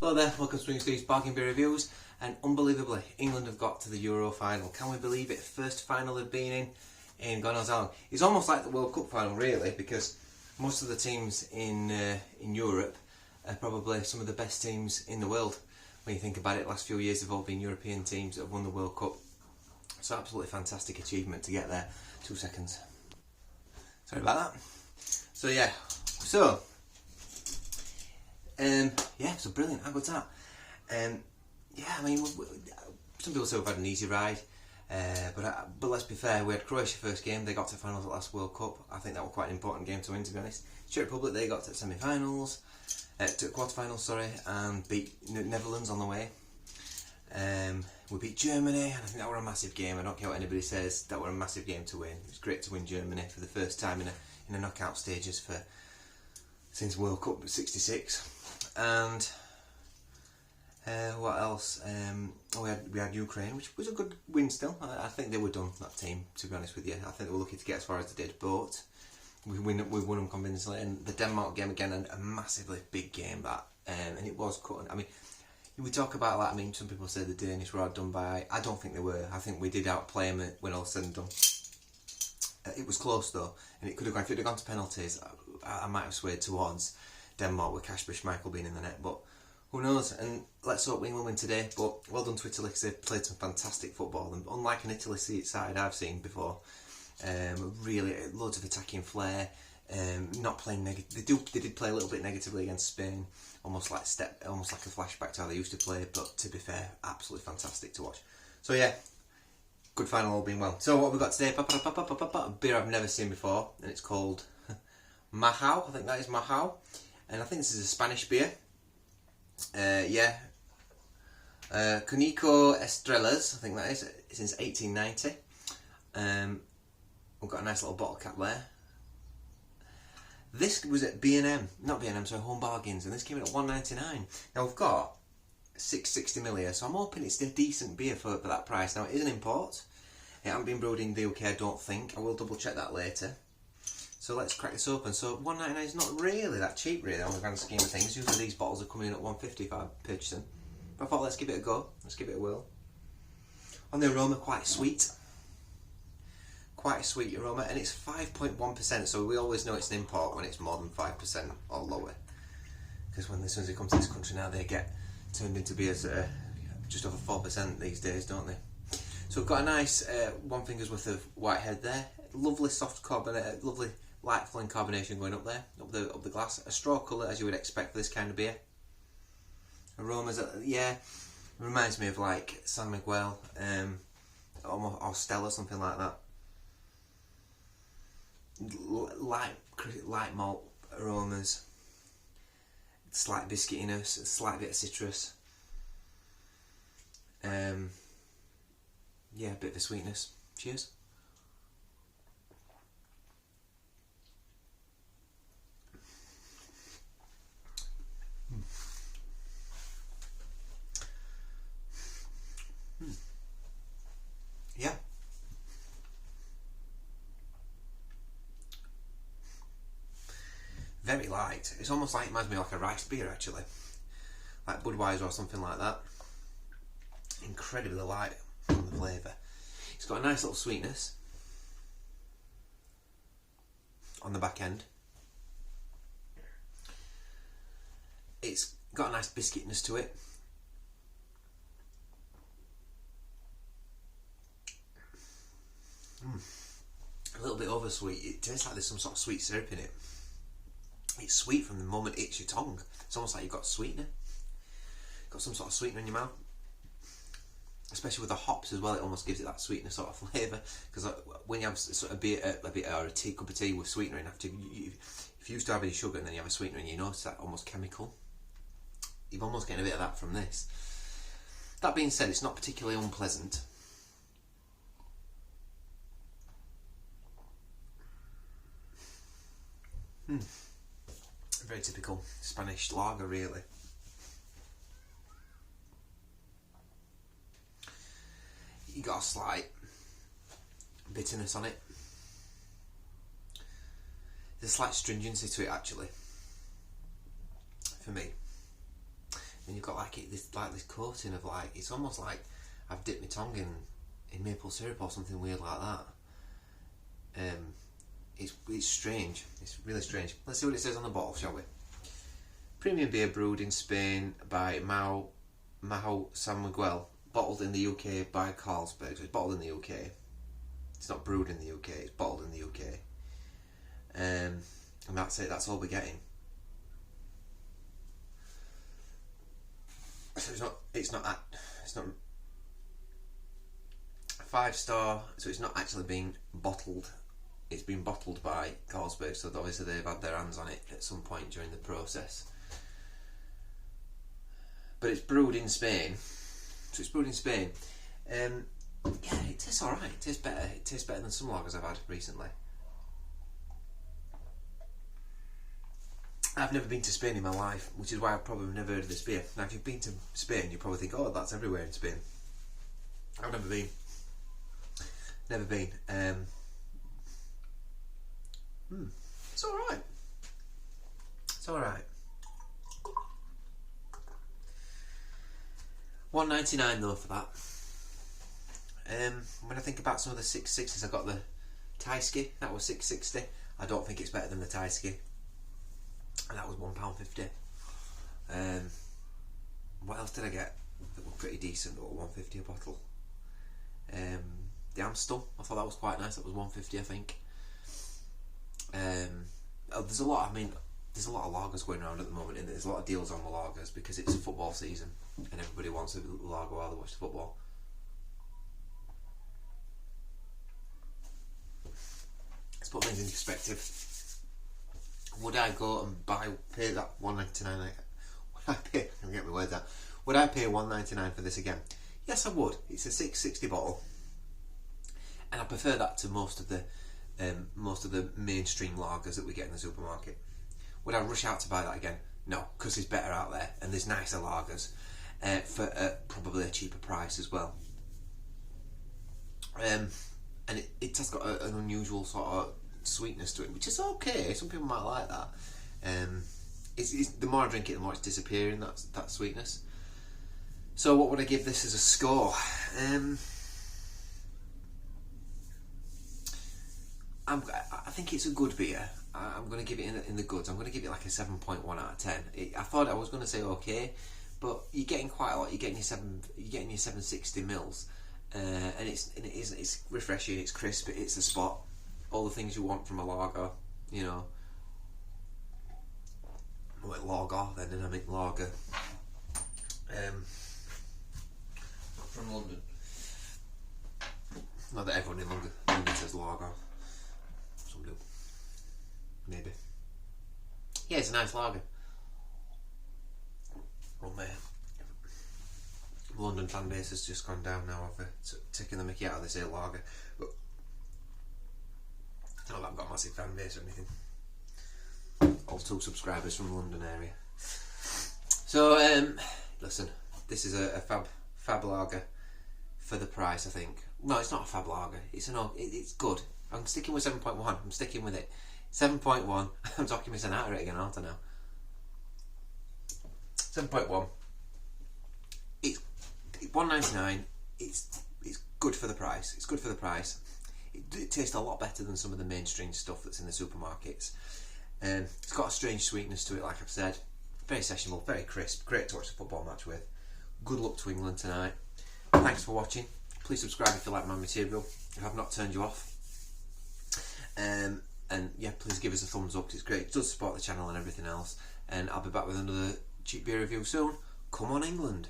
Hello there, welcome to Steve's Bargain Beer Reviews, and unbelievably, England have got to the Euro final. Can we believe it? First final they've been in God knows how long. It's almost like the World Cup final really, because most of the teams in Europe are probably some of the best teams in the world. When you think about it, the last few years they've all been European teams that have won the World Cup. So absolutely fantastic achievement to get there. 2 seconds. Sorry about that. So yeah, so brilliant. How good's that? Yeah, I mean, some people say we've had an easy ride, but let's be fair. We had Croatia first game. They got to finals at last World Cup. I think that was quite an important game to win, to be honest. Czech Republic, they got to semi-finals, to quarter-finals, sorry, and beat Netherlands on the way. We beat Germany, and I think that was a massive game. I don't care what anybody says, that was a massive game to win. It was great to win Germany for the first time in a knockout stages since World Cup '66. And what else? We had Ukraine, which was a good win still. I think they were done, that team, to be honest with you. I think they were lucky to get as far as they did, but we won them convincingly. And the Denmark game again, a massively big game that, and it was cut. I mean, we talk about that. I mean, some people say the Danish were outdone by. I don't think they were. I think we did outplay them when all said and done. It was close though, and it could have gone. If it had gone to penalties, I might have swayed towards Denmark with Kasper Schmeichel being in the net, but who knows? And let's hope we will win today. But well done to Italy, because they've played some fantastic football, and unlike an Italy side I've seen before, really loads of attacking flair. Not playing negative. They did play a little bit negatively against Spain, almost like a flashback to how they used to play. But to be fair, absolutely fantastic to watch. So yeah, good final, all being well. So what we've got today? A beer I've never seen before, and it's called Mahou. I think that is Mahou, and I think this is a Spanish beer. Cunico Estrellas, I think that is, since 1890. We've got a nice little bottle cap there. This was at Home Bargains, and this came in at $1.99. Now we've got 660ml here, so I'm hoping it's a decent beer for that price. Now it is an import. It hasn't been brewed in the UK, I don't think. I will double check that later. So let's crack this open. So $1.99 is not really that cheap, really, on the grand scheme of things. Usually these bottles are coming in at $1.50 if I purchase them. But I thought, let's give it a go. Let's give it a whirl. On the aroma, quite sweet. Quite a sweet aroma, and it's 5.1%. So we always know it's an import when it's more than 5% or lower. Because as soon as they come to this country now, they get turned into beers that are just over 4% these days, don't they? So we've got a nice 1 finger's worth of whitehead there. Lovely soft carbonate, lovely light flowing carbonation going up there, up the glass. A straw colour, as you would expect for this kind of beer. Aromas, reminds me of like San Miguel, or Stella, something like that. Light malt aromas, slight biscuitiness, a slight bit of citrus. A bit of a sweetness. Cheers. Yeah. Very light. It's almost like, it reminds me of like a rice beer actually. Like Budweiser or something like that. Incredibly light on the flavour. It's got a nice little sweetness on the back end. It's got a nice biscuitness to it. A little bit oversweet. It tastes like there's some sort of sweet syrup in it. It's sweet from the moment it hits your tongue. It's almost like you've got sweetener. Got some sort of sweetener in your mouth. Especially with the hops as well, it almost gives it that sweetness sort of flavour. Because when you have sort of a beer or a cup of tea with sweetener in, if you used to have any sugar and then you have a sweetener in, you notice that almost chemical. You're almost getting a bit of that from this. That being said, it's not particularly unpleasant. Very typical Spanish lager, really. You got a slight bitterness on it. There's a slight stringency to it actually, for me. and you've got like this coating of like, it's almost like I've dipped my tongue in maple syrup or something weird like that. It's strange. It's really strange. Let's see what it says on the bottle, shall we? Premium beer brewed in Spain by Mahou San Miguel, bottled in the UK by Carlsberg. So it's bottled in the UK. It's not brewed in the UK. It's bottled in the UK. And that's it. That's all we're getting. So it's not 5-star. So it's not actually being bottled. It's been bottled by Carlsberg. So obviously they've had their hands on it at some point during the process. But it's brewed in Spain. So it's brewed in Spain. Yeah, it tastes alright. It tastes better. It tastes better than some lagers I've had recently. I've never been to Spain in my life, which is why I've probably never heard of this beer. Now, if you've been to Spain, you probably think, oh, that's everywhere in Spain. I've never been. Never been. It's alright. It's alright. $1.99 though for that. When I think about some of the 660s, I got the Tyskie, that was $6.60. I don't think it's better than the Tyskie, and that was £1.50. What else did I get that were pretty decent, but $1.50 a bottle? The Amstel, I thought that was quite nice. That was $1.50, I think. There's a lot. I mean, there's a lot of lagers going around at the moment, and there's a lot of deals on the lagers because it's football season, and everybody wants a lager while they watch the football. Let's put things in perspective. Would I go and pay that $1.99? Would I pay? I'm getting my words out. Would I pay $1.99 for this again? Yes, I would. It's a $6.60 bottle, and I prefer that to most of the mainstream lagers that we get in the supermarket. Would I rush out to buy that again? No, because there's better out there, and there's nicer lagers for probably a cheaper price as well. And it has got an unusual sort of sweetness to it, which is okay. Some people might like that. It's the more I drink it, the more it's disappearing, that sweetness. So what would I give this as a score? I think it's a good beer. I'm going to give it in the goods. I'm going to give it like a 7.1 out of 10. I thought I was going to say okay, but you're getting quite a lot. You're getting your 760 mils, and it's refreshing. It's crisp. It's a spot. All the things you want from a lager, you know. Well, lager, then, and I mean lager. From London. Not that everyone in London says lager. Some do. Maybe. Yeah, it's a nice lager. Well, my London fan base has just gone down now over taking the mickey out of this ale lager. But not that I've got a massive fan base or anything. All 2 subscribers from the London area. So, listen, this is a fab lager for the price, I think. No, it's not a fab lager. It's good. I'm sticking with 7.1. I'm sticking with it. 7.1. I'm talking myself out of it again, aren't I now? 7.1. It's $1.99. It's good for the price. It's good for the price. It tastes a lot better than some of the mainstream stuff that's in the supermarkets. It's got a strange sweetness to it, like I've said. Very sessionable, very crisp. Great to watch the football match with. Good luck to England tonight. Thanks for watching. Please subscribe if you like my material, if I've not turned you off. And yeah, please give us a thumbs up, 'cause it's great. It does support the channel and everything else. And I'll be back with another cheap beer review soon. Come on, England.